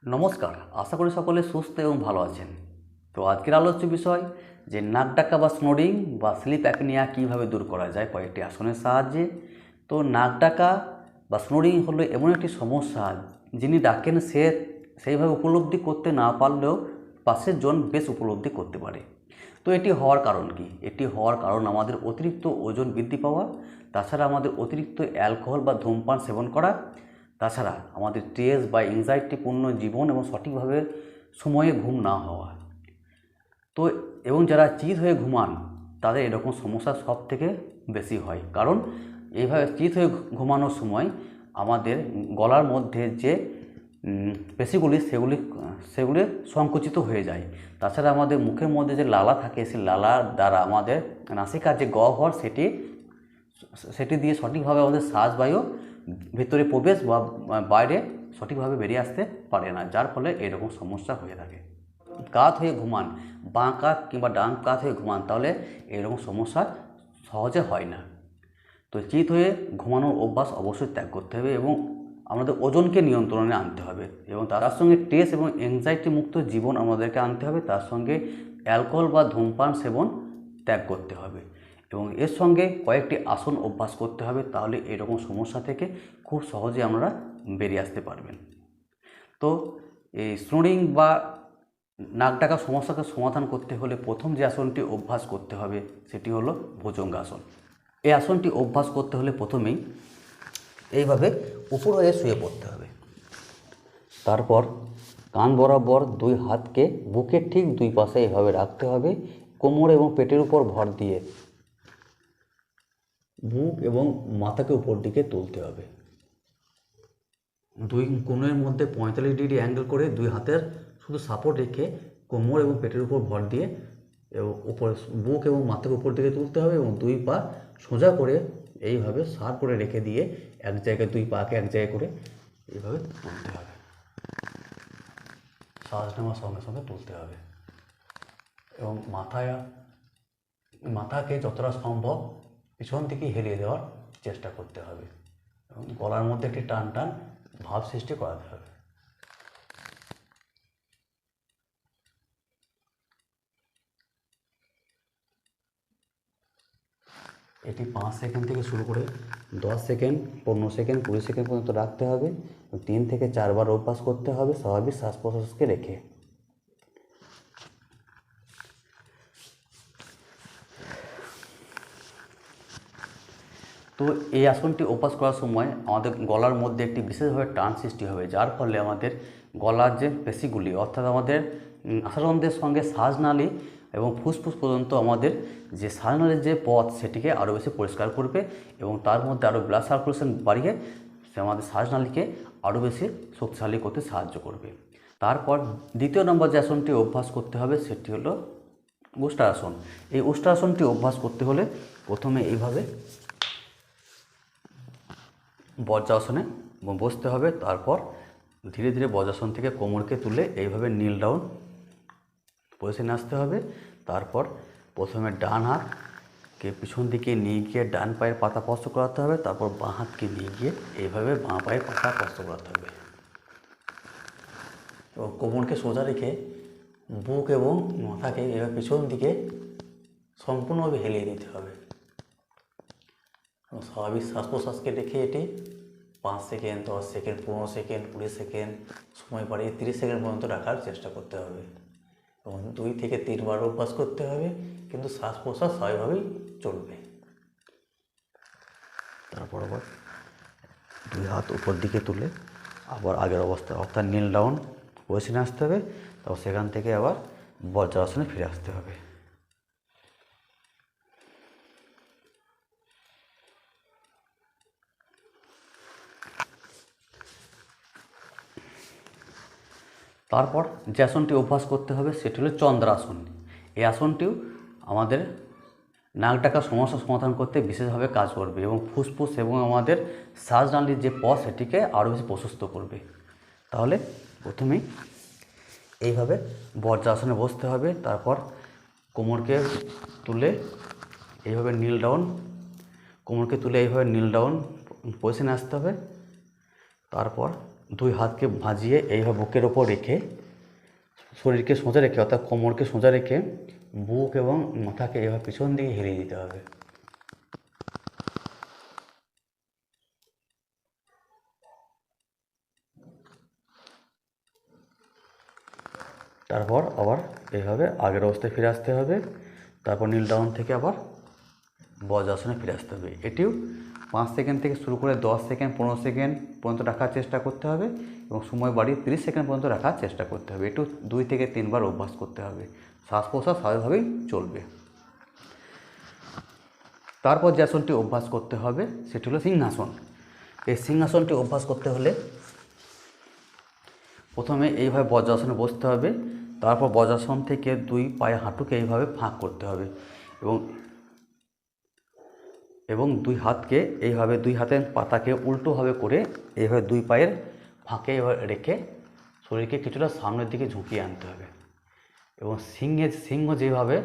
নমস্কার, আশা করি সকলে সুস্থ এবং ভালো আছেন। তো আজকের আলোচ্য বিষয় যে নাক ডাকা বা স্নোরিং বা স্লিপ অ্যাপনিয়া কীভাবে দূর করা যায় কয়েকটি আসনের সাহায্যে। তো নাক ডাকা বা স্নোরিং হলো এমন একটি সমস্যা, যিনি ডাকেন সে সেইভাবে উপলব্ধি করতে না পারলেও পাশের জন বেশ উপলব্ধি করতে পারে। তো এটি হওয়ার কারণ কি? এটি হওয়ার কারণ আমাদের অতিরিক্ত ওজন বৃদ্ধি পাওয়া, তাছাড়া আমাদের অতিরিক্ত অ্যালকোহল বা ধূমপান সেবন করা, তাছাড়া আমাদের স্ট্রেস বা এংজাইটিপূর্ণ জীবন এবং সঠিকভাবে সময়ে ঘুম না হওয়া। তো এবং যারা চিত হয়ে ঘুমান তাদের এরকম সমস্যা সব থেকে বেশি হয়, কারণ এইভাবে চিত হয়ে ঘুমানোর সময় আমাদের গলার মধ্যে যে পেশিগুলি সেগুলি সংকুচিত হয়ে যায়। তাছাড়া আমাদের মুখের মধ্যে যে লালা থাকে, সেই লালার দ্বারা আমাদের নাসিকার যে গহ্বর সেটি দিয়ে সঠিকভাবে আমাদের শ্বাসবায়ু ভিতরে প্রবেশ বা বাইরে সঠিকভাবে বেরিয়ে আসতে পারে না, যার ফলে এরকম সমস্যা হয়ে থাকে। কাত হয়ে ঘুমান, বাঁ কাত কিংবা ডান কাত হয়ে ঘুমান, তাহলে এরকম সমস্যা সহজে হয় না। তো চিত হয়ে ঘুমানোর অভ্যাস অবশ্যই ত্যাগ করতে হবে এবং আমাদের ওজনকে নিয়ন্ত্রণে আনতে হবে, এবং তার সঙ্গে স্ট্রেস এবং এংজাইটি মুক্ত জীবন আমাদেরকে আনতে হবে। তার সঙ্গে অ্যালকোহল বা ধূমপান সেবন ত্যাগ করতে হবে এবং এর সঙ্গে কয়েকটি আসন অভ্যাস করতে হবে, তাহলে এরকম সমস্যা থেকে খুব সহজে আমরা বেরিয়ে আসতে পারবেন। তো এই স্নোরিং বা নাক ডাকা সমস্যাকে সমাধান করতে হলে প্রথম যে আসনটি অভ্যাস করতে হবে সেটি হলো ভুজঙ্গাসন। এই আসনটি অভ্যাস করতে হলে প্রথমেই এইভাবে উপর হয়ে শুয়ে পড়তে হবে। তারপর কান বরাবর দুই হাতকে বুকের ঠিক দুই পাশে এইভাবে রাখতে হবে, কোমর এবং পেটের উপর ভর দিয়ে বুক এবং মাথাকে উপর দিকে তুলতে হবে। দুই কোণের মধ্যে 45 ডিগ্রি অ্যাঙ্গেল করে দুই হাতের শুধু সাপোর্ট রেখে কোমর এবং পেটের উপর ভর দিয়ে উপরে বুক এবং মাথাকে উপর দিকে তুলতে হবে এবং দুই পা সোজা করে এইভাবে সার করে রেখে দিয়ে এক জায়গায় দুই পাকে এক জায়গায় করে এইভাবে তুলতে হবে। শ্বাস নেওয়ার সঙ্গে সঙ্গে তুলতে হবে এবং মাথাকে যতটা সম্ভব পিছন দিকে হেলিয়ে দেওয়ার চেষ্টা করতে হবে এবং গলার মধ্যে একটি টান টান ভাব সৃষ্টি করাতে হবে। এটি 5 সেকেন্ড থেকে শুরু করে 10 সেকেন্ড, 15 সেকেন্ড, 20 সেকেন্ড পর্যন্ত রাখতে হবে। 3 থেকে 4 বার অভ্যাস করতে হবে স্বাভাবিক শ্বাস প্রশ্বাসকে রেখে। তো এই আসনটি অভ্যাস করার সময় আমাদের গলার মধ্যে একটি বিশেষভাবে টান সৃষ্টি হবে, যার ফলে আমাদের গলার যে পেশিগুলি অর্থাৎ আমাদের আস্বাদনদের সঙ্গে শ্বাসনালী এবং ফুসফুস পর্যন্ত আমাদের যে শ্বাসনালীর যে পথ সেটিকে আরও বেশি পরিষ্কার করবে এবং তার মধ্যে আরও ব্লাড সার্কুলেশন বাড়িয়ে সে আমাদের শ্বাসনালীকে আরও বেশি শক্তিশালী করতে সাহায্য করবে। তারপর দ্বিতীয় নম্বর যে আসনটি অভ্যাস করতে হবে সেটি হলো উষ্ট্রাসন। এই উষ্ট্রাসনটি অভ্যাস করতে হলে প্রথমে এইভাবে বজ্রাসনে বসতে হবে। তারপর ধীরে ধীরে বজ্রাসন থেকে কোমরকে তুলে এইভাবে নীল ডাউন পজিশনে আসতে হবে। তারপর প্রথমে ডান হাতকে পিছন দিকে নিয়ে গিয়ে ডান পায়ের পাতা স্পর্শ করাতে হবে, তারপর বাঁ হাতকে নিয়ে গিয়ে এইভাবে বাঁ পায়ের পাতা স্পর্শ করাতে হবে এবং কোমরকে সোজা রেখে বুক এবং মাথাকে এভাবে পিছন দিকে সম্পূর্ণভাবে হেলিয়ে দিতে হবে এবং স্বাভাবিক শ্বাস প্রশ্বাসকে রেখে এটি 5 সেকেন্ড, 10 সেকেন্ড, 15 সেকেন্ড, 20 সেকেন্ড, সময় বাড়িয়ে 30 সেকেন্ড পর্যন্ত রাখার চেষ্টা করতে হবে এবং 2 থেকে 3 বার অভ্যাস করতে হবে, কিন্তু শ্বাস প্রশ্বাস স্বাভাবিকভাবেই চলবে। তারপর আবার দুই হাত উপর দিকে তুলে আবার আগের অবস্থায় অর্থাৎ নীল ডাউন পজিশনে আসতে হবে, তারপর সেখান থেকে আবার বজ্রাসনে ফিরে আসতে হবে। তারপর যে আসনটি অভ্যাস করতে হবে সেটি হলো চন্দ্রাসন। এই আসনটিও আমাদের নাক ডাকা সমস্যা সমাধান করতে বিশেষভাবে কাজ করবে এবং ফুসফুস এবং আমাদের শ্বাসনালীর যে পথ সেটিকে আরও বেশি প্রশস্ত করবে। তাহলে প্রথমেই এইভাবে বজ্রাসনে বসতে হবে, তারপর কোমরকে তুলে এইভাবে নীল ডাউন পজিশনে আসতে হবে, তারপর দুই হাতকে ভাঁজিয়ে এইভাবে বুকের ওপর রেখে শরীরকে সোজা রেখে অর্থাৎ কোমরকে সোজা রেখে বুক এবং মাথাকে এইভাবে পিছন দিকে হেলিয়ে দিতে হবে। তারপর আবার এইভাবে আগের অবস্থায় ফিরে আসতে হবে। তারপর নীল ডাউন থেকে আবার বজ্রাসনে ফিরে আসতে হবে। এটিও 5 সেকেন্ড থেকে শুরু করে 10 সেকেন্ড 15 সেকেন্ড পর্যন্ত রাখার চেষ্টা করতে হবে এবং সময় বাড়িয়ে 30 সেকেন্ড পর্যন্ত রাখার চেষ্টা করতে হবে। এটিও 2 থেকে 3 বার অভ্যাস করতে হবে। শ্বাস প্রশ্বাস স্বাভাবিকভাবেই চলবে। তারপর যে আসনটি অভ্যাস করতে হবে সেটি হলো সিংহাসন। এই সিংহাসনটি অভ্যাস করতে হলে প্রথমে এইভাবে বজ্রাসনে বসতে হবে। তারপর বজ্রাসন থেকে 2 পায়ে হাঁটুকে এইভাবে ফাঁক করতে হবে এবং 2 হাতকে এইভাবে 2 হাতের পাতাকে উল্টোভাবে করে এইভাবে 2 পায়ের ফাঁকে এভাবে রেখে শরীরকে কিছুটা সামনের দিকে ঝুঁকিয়ে আনতে হবে এবং সিংহ যেভাবে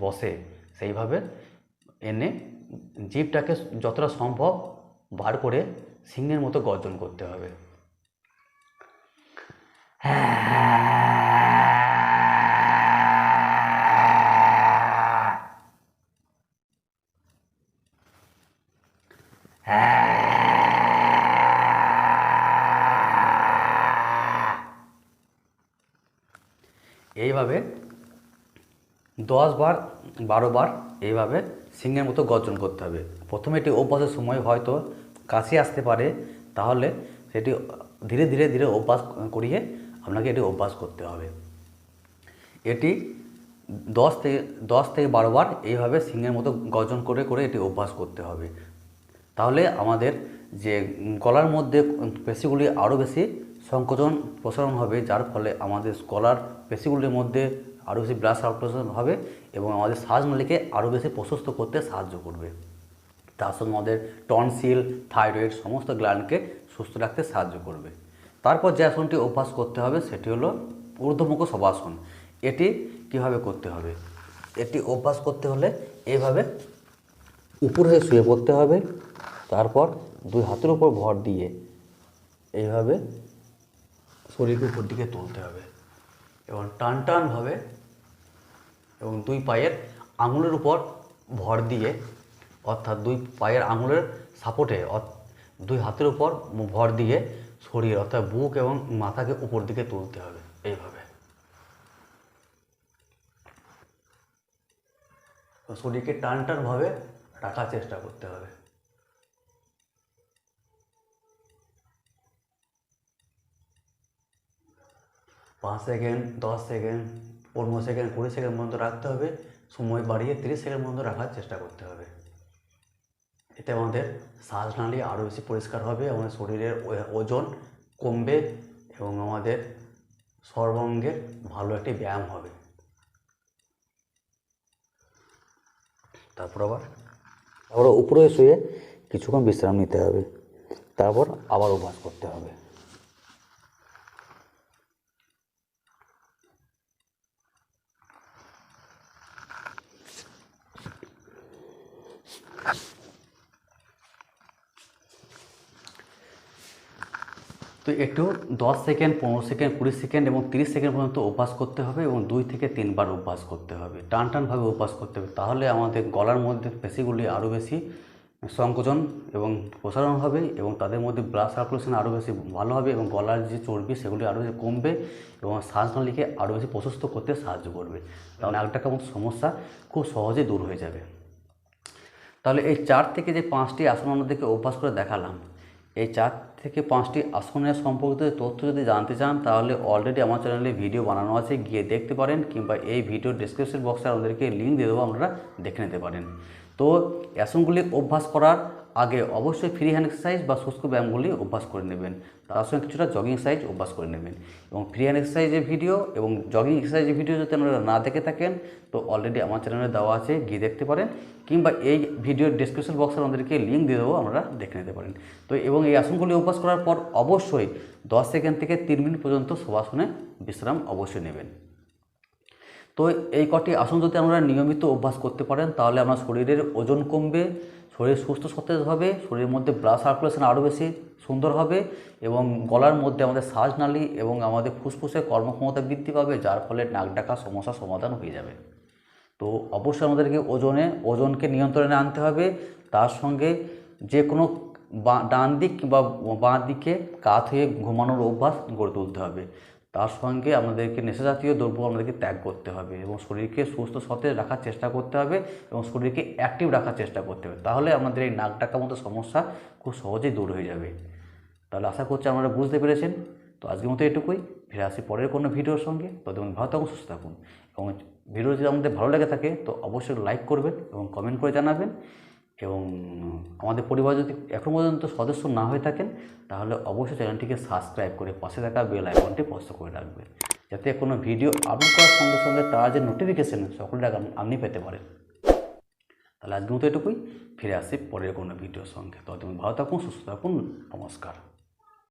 বসে সেইভাবে এনে জিভটাকে যতটা সম্ভব বার করে সিংহের মতো গর্জন করতে হবে। এইভাবে 10 বার 12 বার এইভাবে সিংহের মতো গর্জন করতে হবে। প্রথমে এটি অভ্যাসের সময় হয়তো কাশি আসতে পারে, তাহলে সেটি ধীরে ধীরে ধীরে অভ্যাস করিয়ে আপনাকে এটি অভ্যাস করতে হবে। এটি 10 থেকে 12 বার এইভাবে সিংহের মতো গর্জন করে করে এটি অভ্যাস করতে হবে। তাহলে আমাদের যে গলার মধ্যে পেশিগুলি আরও বেশি সংকোচন প্রসারণ হবে, যার ফলে আমাদের গলার পেশিগুলির মধ্যে আরও বেশি ব্লাড সার্কুলেশন হবে এবং আমাদের শ্বাসনালীকে আরও বেশি প্রশস্ত করতে সাহায্য করবে। তার সঙ্গে আমাদের টনসিল, থাইরয়েড সমস্ত গ্ল্যান্ডকে সুস্থ রাখতে সাহায্য করবে। তারপর যে আসনটি অভ্যাস করতে হবে সেটি হলো ঊর্ধ্বমুখ শবাসন। এটি কীভাবে করতে হবে? এটি অভ্যাস করতে হলে এইভাবে উপর হয়ে শুয়ে পড়তে হবে। তারপর 2 হাতের উপর ভর দিয়ে এইভাবে শরীরকে উপর দিকে তুলতে হবে এবং টানভাবে এবং 2 পায়ের আঙুলের উপর ভর দিয়ে অর্থাৎ 2 পায়ের আঙুলের সাপোর্টে 2 হাতের উপর ভর দিয়ে শরীর অর্থাৎ বুক এবং মাথাকে উপর দিকে তুলতে হবে। এইভাবে শরীরকে টানভাবে রাখার চেষ্টা করতে হবে। পাঁচ সেকেন্ড 10 সেকেন্ড 15 সেকেন্ড 20 সেকেন্ড পর্যন্ত রাখতে হবে। সময় বাড়িয়ে 30 সেকেন্ড পর্যন্ত রাখার চেষ্টা করতে হবে। এতে আমাদের শ্বাসনালী আরও বেশি পরিষ্কার হবে, আমাদের শরীরের ওজন কমবে এবং আমাদের সর্বাঙ্গের ভালো একটি ব্যায়াম হবে। তারপর আবার উপরে শুয়ে কিছুক্ষণ বিশ্রাম নিতে হবে। তারপর আবার অভ্যাস করতে হবে। তো একটু 10 সেকেন্ড 15 সেকেন্ড 20 সেকেন্ড এবং 30 সেকেন্ড পর্যন্ত অভ্যাস করতে হবে এবং 2 থেকে 3 বার অভ্যাস করতে হবে। টানভাবে অভ্যাস করতে হবে। তাহলে আমাদের গলার মধ্যে পেশিগুলি আরও বেশি সংকোচন এবং প্রসারণ হবে এবং তাদের মধ্যে ব্লাড সার্কুলেশন আরও বেশি ভালো হবে এবং গলার যে চর্বি সেগুলি আরও বেশি কমবে এবং শ্বাসনালীকে আরও বেশি প্রশস্ত করতে সাহায্য করবে। তাহলে নাক ডাকার মতো সমস্যা খুব সহজে দূর হয়ে যাবে। তাহলে এই 4 থেকে যে 5টি আসন আমাদেরকে অভ্যাস করে দেখালাম, এই 4 থেকে 5টি আসনের সম্পর্কিত তথ্য যদি জানতে চান তাহলে অলরেডি আমার চ্যানেলে ভিডিও বানানো আছে, গিয়ে দেখতে পারেন, কিংবা এই ভিডিও ডেসক্রিপশন বক্সে আমাদেরকে লিঙ্ক দিয়ে দেবো, আপনারা দেখে নিতে পারেন। তো আসনগুলি অভ্যাস করার আগে অবশ্যই ফ্রি হ্যান্ড এক্সারসাইজ বা শুষ্ক ব্যায়ামগুলি অভ্যাস করে নেবেন। তার সঙ্গে কিছুটা জগিং এক্সারসাইজ অভ্যাস করে নেবেন এবং ফ্রি হ্যান্ড এক্সারসাইজের ভিডিও এবং জগিং এক্সারসাইজের ভিডিও যদি আপনারা না দেখে থাকেন তো অলরেডি আমার চ্যানেলে দেওয়া আছে, গিয়ে দেখতে পারেন, কিংবা এই ভিডিওর ডেসক্রিপশন বক্সে আমাদেরকে লিঙ্ক দিয়ে দেবো, আপনারা দেখে নিতে পারেন। তো এবং এই আসনগুলি অভ্যাস করার পর অবশ্যই 10 সেকেন্ড থেকে 3 মিনিট পর্যন্ত শবাসনে বিশ্রাম অবশ্যই নেবেন। তো এই কটি আসন যদি আমরা নিয়মিত অভ্যাস করতে পারেন তাহলে আপনার শরীরের ওজন কমবে, শরীর সুস্থ সতেজ হবে, শরীরের মধ্যে ব্লাড সার্কুলেশন আরও বেশি সুন্দর হবে এবং গলার মধ্যে আমাদের শ্বাসনালী এবং আমাদের ফুসফুসের কর্মক্ষমতা বৃদ্ধি পাবে, যার ফলে নাক ডাকা সমস্যার সমাধান হয়ে যাবে। তো অবশ্যই আমাদেরকে ওজনকে নিয়ন্ত্রণে আনতে হবে। তার সঙ্গে যে কোনো ডান দিক কিংবা বাঁ দিকে কাত হয়ে ঘুমানোর অভ্যাস গড়ে তুলতে হবে। তার সঙ্গে আমাদেরকে নেশাজাতীয় দ্রব্য আমাদেরকে ত্যাগ করতে হবে এবং শরীরকে সুস্থ সতেজ রাখার চেষ্টা করতে হবে এবং শরীরকে অ্যাক্টিভ রাখার চেষ্টা করতে হবে। তাহলে আমাদের এই নাক ডাকার মতো সমস্যা খুব সহজেই দূর হয়ে যাবে। তাহলে আশা করছি আপনারা বুঝতে পেরেছেন। তো আজকের মতো এটুকুই, ফিরে আসি পরের কোনো ভিডিওর সঙ্গে। ততক্ষণ ভালো থাকুন, সুস্থ থাকুন এবং ভিডিও যদি আমাদের ভালো লেগে থাকে তো অবশ্যই লাইক করবেন এবং কমেন্ট করে জানাবেন এবং আমাদের পরিবার যদি এখনও পর্যন্ত সদস্য না হয়ে থাকেন তাহলে অবশ্যই চ্যানেলটিকে সাবস্ক্রাইব করে পাশে থাকা বেল আইকনটি স্পর্শ করে রাখবেন, যাতে কোনো ভিডিও আপলোড করার সঙ্গে সঙ্গে তার যে নোটিফিকেশন সকলের আগে আপনি পেতে পারেন। তাহলে আজকের মতো এটুকুই, ফিরে আসি পরের কোনো ভিডিওর সঙ্গে। ততক্ষণ ভালো থাকুন, সুস্থ থাকুন, নমস্কার।